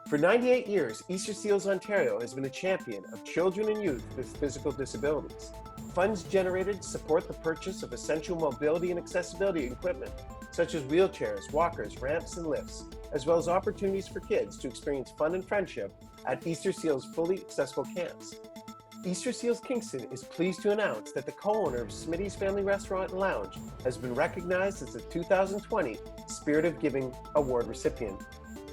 For 98 years, Easter Seals Ontario has been a champion of children and youth with physical disabilities. Funds generated support the purchase of essential mobility and accessibility equipment, such as wheelchairs, walkers, ramps, and lifts, as well as opportunities for kids to experience fun and friendship at Easter Seals fully accessible camps. Easter Seals Kingston is pleased to announce that the co-owner of Smitty's Family Restaurant and Lounge has been recognized as the 2020 Spirit of Giving Award recipient.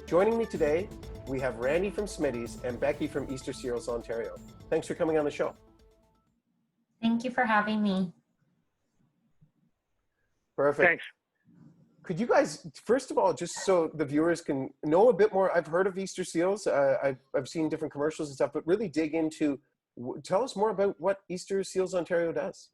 Joining me today, we have Randy from Smitty's and Becky from Easter Seals Ontario. Thanks for coming on the show. Thank you for having me. Perfect. Thanks. Could you guys, first of all, just so the viewers can know a bit more, I've heard of Easter Seals, I've seen different commercials and stuff, but really dig into, tell us more about what Easter Seals Ontario does.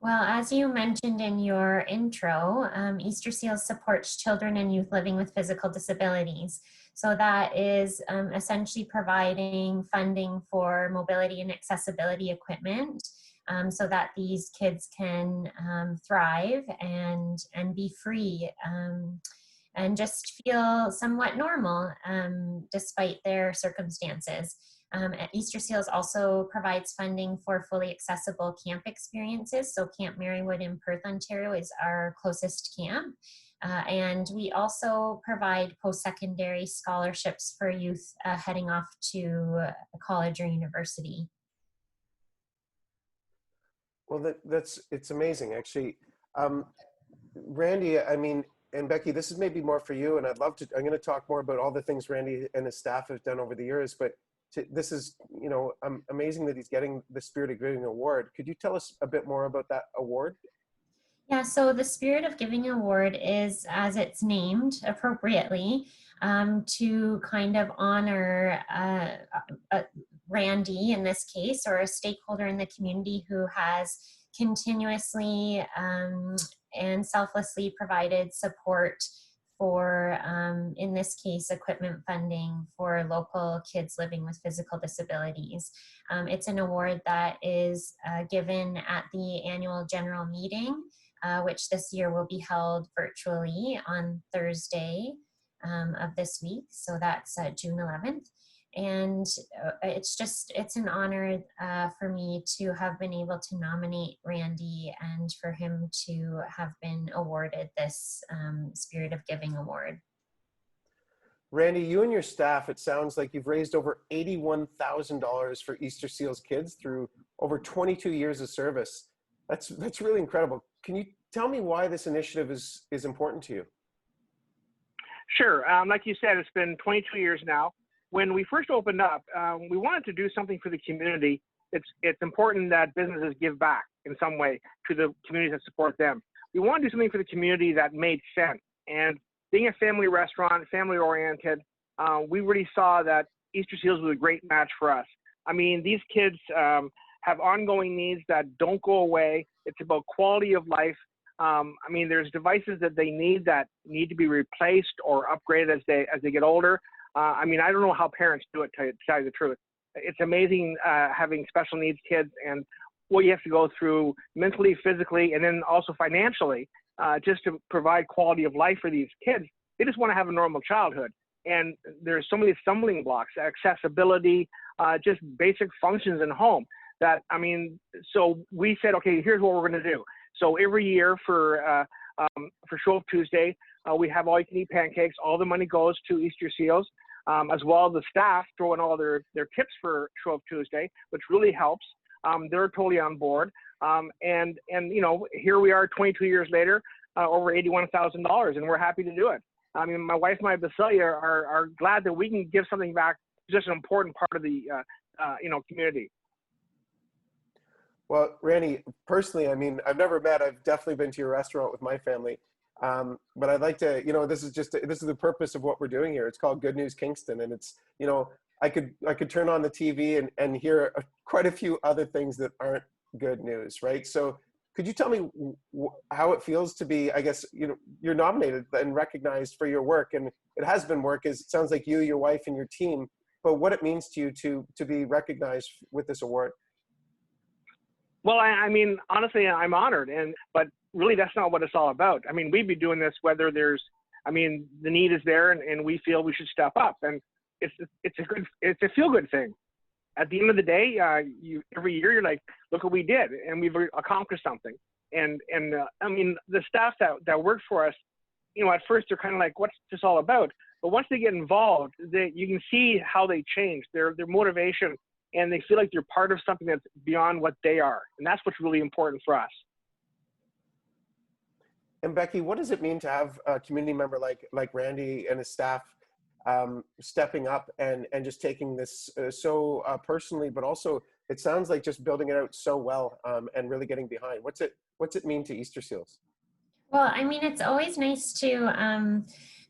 Well, as you mentioned in your intro, Easter Seals supports children and youth living with physical disabilities. So that is essentially providing funding for mobility and accessibility equipment so that these kids can thrive and be free and just feel somewhat normal despite their circumstances. Easter Seals also provides funding for fully accessible camp experiences. So Camp Marywood in Perth, Ontario is our closest camp. And we also provide post-secondary scholarships for youth heading off to a college or university. Well, it's amazing, actually. Randy, I mean, and Becky, this is maybe more for you, and I'm going to talk more about all the things Randy and his staff have done over the years, but this is, you know, amazing that he's getting the Spirit of Giving Award. Could you tell us a bit more about that award? Yeah, so the Spirit of Giving Award is, as it's named appropriately, to kind of honor Randy in this case, or a stakeholder in the community who has continuously and selflessly provided support for, in this case, equipment funding for local kids living with physical disabilities. It's an award that is given at the annual general meeting, which this year will be held virtually on Thursday of this week. So that's June 11th. And it's an honor for me to have been able to nominate Randy and for him to have been awarded this Spirit of Giving Award. Randy, you and your staff, it sounds like you've raised over $81,000 for Easter Seals kids through over 22 years of service. That's really incredible. Can you tell me why this initiative is important to you? Sure. Like you said, it's been 22 years now. When we first opened up, we wanted to do something for the community. It's important that businesses give back in some way to the communities that support them. We want to do something for the community that made sense. And being a family restaurant, family-oriented, we really saw that Easter Seals was a great match for us. I mean, these kids have ongoing needs that don't go away. It's about quality of life. I mean, there's devices that they need that need to be replaced or upgraded as they get older. I mean, I don't know how parents do it, to tell you the truth. It's amazing having special needs kids and what you have to go through mentally, physically, and then also financially just to provide quality of life for these kids. They just want to have a normal childhood. And there's so many stumbling blocks, accessibility, just basic functions in home that, I mean, so we said, okay, here's what we're going to do. So every year for Show of Tuesday, we have all-you-can-eat pancakes. All the money goes to Easter Seals, as well as the staff throw in all their tips for Show of Tuesday, which really helps. They're totally on board. And you know, here we are 22 years later, over $81,000, and we're happy to do it. I mean, my wife and I, Basilia, are glad that we can give something back to just an important part of the you know, community. Well, Randy, personally, I mean, I've never met. I've definitely been to your restaurant with my family. But I'd like to, you know, this is the purpose of what we're doing here. It's called Good News Kingston. And it's, you know, I could turn on the TV and hear quite a few other things that aren't good news, right? So could you tell me how it feels to be, I guess, you know, you're nominated and recognized for your work, and it has been work. It sounds like you, your wife, and your team, but what it means to you to be recognized with this award? Well, I mean, honestly, I'm honored, but really, that's not what it's all about. I mean, we'd be doing this whether I mean, the need is there, and we feel we should step up, and it's a feel good thing. At the end of the day, every year you're like, look what we did, and we've accomplished something. And I mean, the staff that work for us, at first they're kind of like, what's this all about? But once they get involved, you can see how they change, their motivation, and they feel like they're part of something that's beyond what they are. And that's what's really important for us. And Becky, what does it mean to have a community member like Randy and his staff stepping up and just taking this so personally, but also it sounds like just building it out so well and really getting behind. What's it mean to Easter Seals? Well, I mean, it's always nice to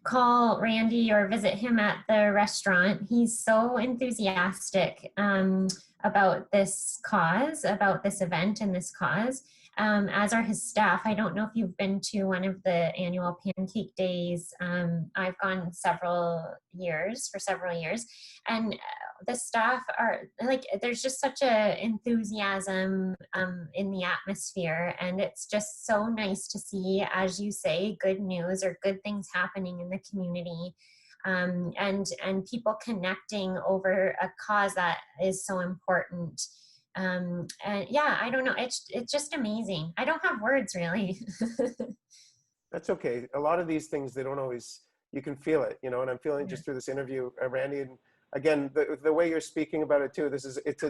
call Randy or visit him at the restaurant. He's so enthusiastic about this cause, about this event and this cause, as are his staff. I don't know if you've been to one of the annual Pancake Days. I've gone for several years, and the staff are like, there's just such a enthusiasm in the atmosphere, and it's just so nice to see, as you say, good news or good things happening in the community, and people connecting over a cause that is so important. And yeah, I don't know, it's just amazing. I don't have words really. That's okay. A lot of these things, they don't always, you can feel it, and I'm feeling just through this interview, Randy, and again, the way you're speaking about it too, it's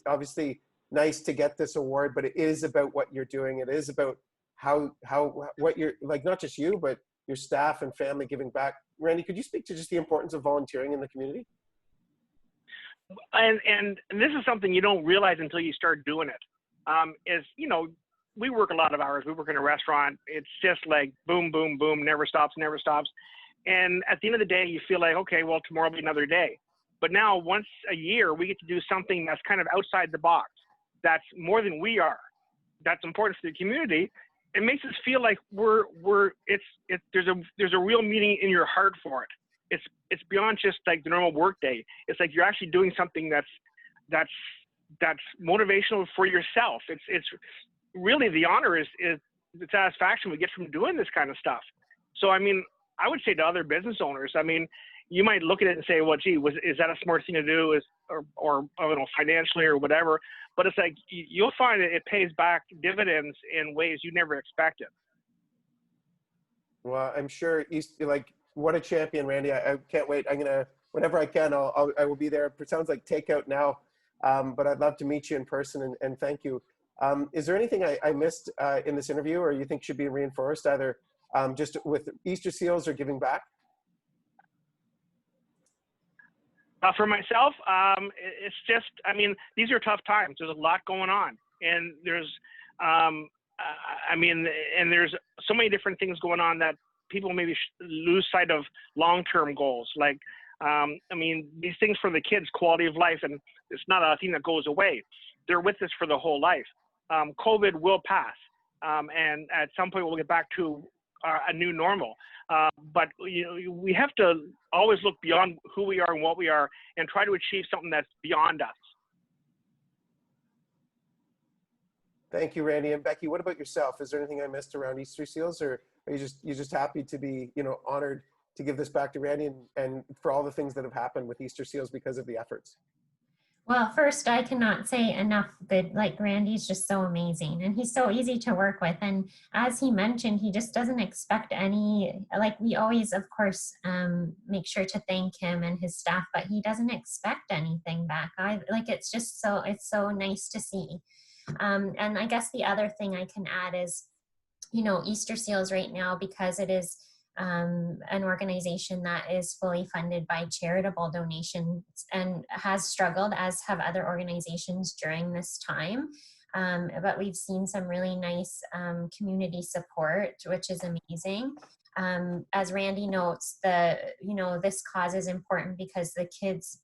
obviously nice to get this award, but it is about what you're doing. It is about what you're like, not just you, but your staff and family giving back. Randy, could you speak to just the importance of volunteering in the community? And this is something you don't realize until you start doing it. We work a lot of hours. We work in a restaurant. It's just like boom, boom, boom, never stops. And at the end of the day, you feel like, okay, well, tomorrow will be another day. But now once a year, we get to do something that's kind of outside the box. That's more than we are. That's important to the community. It makes us feel like there's a real meaning in your heart for it. It's beyond just like the normal work day. It's like you're actually doing something that's motivational for yourself. It's really, the honor is the satisfaction we get from doing this kind of stuff. So, I mean, I would say to other business owners, I mean, you might look at it and say, well, gee, is that a smart thing to do, or financially or whatever? But it's like, you'll find that it pays back dividends in ways you never expected. Well, I'm sure what a champion, Randy. I can't wait. Whenever I can, I will be there. It sounds like takeout now, but I'd love to meet you in person and thank you. Is there anything I missed in this interview, or you think should be reinforced, either just with Easter Seals or giving back? For myself, it's just, I mean, these are tough times. There's a lot going on, and there's so many different things going on that people maybe lose sight of long-term goals. Like, these things for the kids, quality of life, and it's not a thing that goes away. They're with us for the whole life. COVID will pass, and at some point we'll get back to a new normal. But we have to always look beyond who we are and what we are, and try to achieve something that's beyond us. Thank you, Randy. And Becky, what about yourself? Is there anything I missed around Easter Seals, or are you just happy to be honored to give this back to Randy and for all the things that have happened with Easter Seals because of the efforts? Well, first, I cannot say enough good. Like, Randy's just so amazing, and he's so easy to work with. And as he mentioned, he just doesn't expect any, like, we always, of course, make sure to thank him and his staff, but he doesn't expect anything back. It's so nice to see. And I guess the other thing I can add is, Easter Seals right now, because it is an organization that is fully funded by charitable donations and has struggled, as have other organizations during this time. But we've seen some really nice community support, which is amazing. As Randy notes, this cause is important because the kids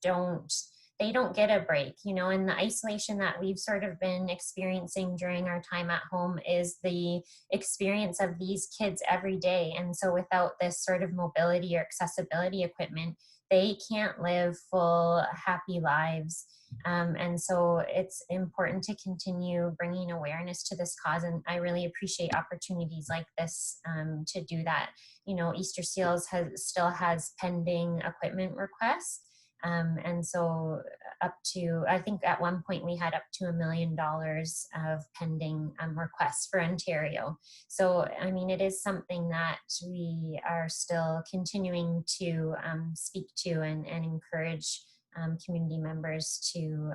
they don't get a break, you know, and the isolation that we've sort of been experiencing during our time at home is the experience of these kids every day. And so without this sort of mobility or accessibility equipment, they can't live full, happy lives. And so it's important to continue bringing awareness to this cause. And I really appreciate opportunities like this to do that. You know, Easter Seals still has pending equipment requests. And so up to, I think at one point we had up to $1 million of pending requests for Ontario. So, I mean, it is something that we are still continuing to speak to and encourage community members to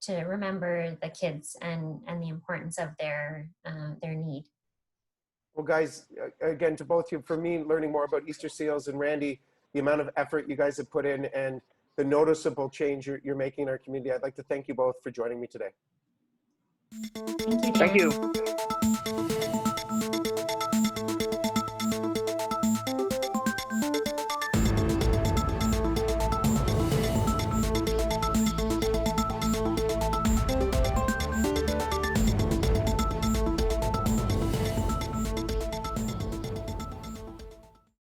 remember the kids and the importance of their need. Well, guys, again, to both of you, for me, learning more about Easter Seals and Randy, the amount of effort you guys have put in and the noticeable change you're making in our community, I'd like to thank you both for joining me today. Thank you. Thank you.